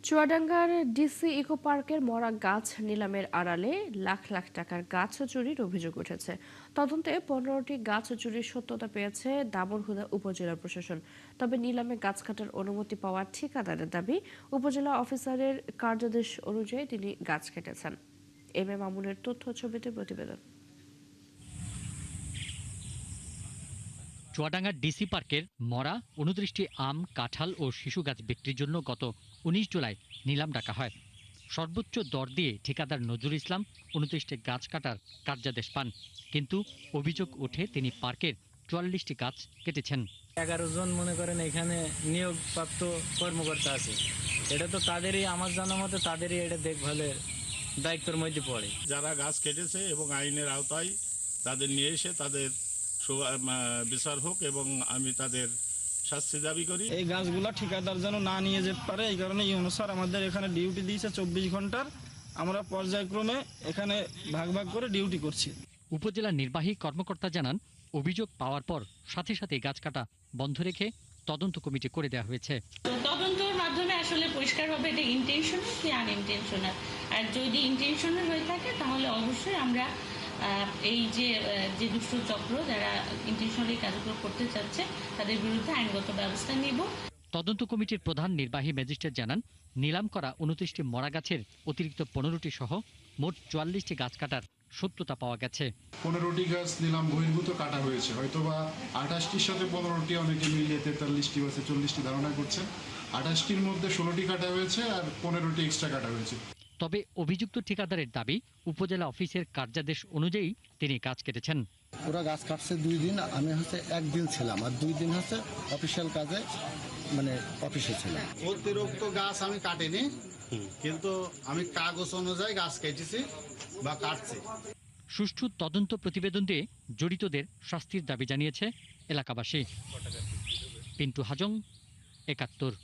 চুয়াডাঙ্গার DC eco পার্কের মরা গাছ নিলামের আড়ালে লাখ লাখ টাকার গাছ চুরির অভিযোগ উঠেছে। তদন্তে 15টি গাছ চুরির সত্যতা পেয়েছে দামুড়হুদা উপজেলা প্রশাসন। তবে নিলামে গাছ কাটার অনুমতি পাওয়া ঠিকাদারের দাবি, উপজেলা অফিসারের কার্যাদেশ অনুযায়ী তিনি গাছ কেটেছেন। এম এ মামুনের তথ্য ছবিতে প্রতিবেদন। চুয়াডাঙ্গার ডিসি পার্কের মরা 29টি আম, কাঁঠাল ও শিশু গাছ বিক্রির জন্য গত 19 জুলাই নিলাম ডাকা হয়। সর্বোচ্চ দর দিয়ে ঠিকাদার নজরুল ইসলাম 29টি গাছ কাটার কার্যাদেশ পান, কিন্তু অভিযোগ ওঠে তিনি পার্কের 44টি গাছ কেটেছেন। 11 জন মনে করেন এখানে নিয়োগপ্রাপ্ত কর্মকর্তা আছে, এটা তো তাদেরই, আমার জানা মতে তাদেরই এটা দেখভালের দায়িত্বের মধ্যে পড়ে। যারা গাছ কেটেছে এবং আইনের আওতায় তাদের নিয়ে এসে তাদের বিচার হোক এবং আমি তাদের শাস্তি দাবি করি। এই গাছগুলো ঠিকাদার যেন না নিয়ে যেতে পারে, এই কারণে ইউনো স্যার আমাদের এখানে ডিউটি দিয়েছে 24 ঘন্টার। আমরা পর্যায়ক্রমে এখানে ভাগ ভাগ করে ডিউটি করছি। উপজেলা নির্বাহী কর্মকর্তা জানান, অভিযোগ পাওয়ার পর সাথে সাথে গাছ কাটা বন্ধ রেখে তদন্ত কমিটি করে দেওয়া হয়েছে। তদন্তের মাধ্যমে আসলে পরিষ্কার হবে এটা ইন্টেনশনাল কি আনইনটেনশনাল। আর যদি ইন্টেনশনাল হয়ে থাকে তাহলে অবশ্যই আমরা এই যে দুষ্ট চক্র যারা ইন্টেনশনালি কাজগুলো করতে চাচ্ছে তাদের বিরুদ্ধে আইনগত ব্যবস্থা নিব। তদন্ত কমিটির প্রধান নির্বাহী ম্যাজিস্ট্রেট জানান, নিলাম করা 29টি মরা গাছের অতিরিক্ত 15টি সহ মোট 44টি গাছ কাটার সত্যতা পাওয়া গেছে। 15টি গাছ নিলাম বহির্ভূত কাটা হয়েছে, হয়তোবা 28টির সাথে 15টি অনেকে মিলিয়ে 43টি বা 40টি ধারণা করছেন। 28টির মধ্যে 16টি কাটা হয়েছে আর 15টি এক্সট্রা কাটা হয়েছে। তবে অভিযুক্ত ঠিকাদারের দাবি, উপজেলা অফিসের কার্যাদেশ অনুযায়ী তিনি গাছ কেটেছেন। ওরা গাছ কাটছে 2 দিন, আমি একদিন ছিলাম, আর 2 দিন অফিসিয়াল কাজে অফিসে ছিলাম। অতিরিক্ত গাছ আমি কাটিনি, কিন্তু আমি কাগজ অনুযায়ী গাছ কেটেছি বা কাটছি। সুষ্ঠু তদন্ত প্রতিবেদন দিয়ে জড়িতদের শাস্তির দাবি জানিয়েছে এলাকাবাসী। পিন্টু হাজং, 71।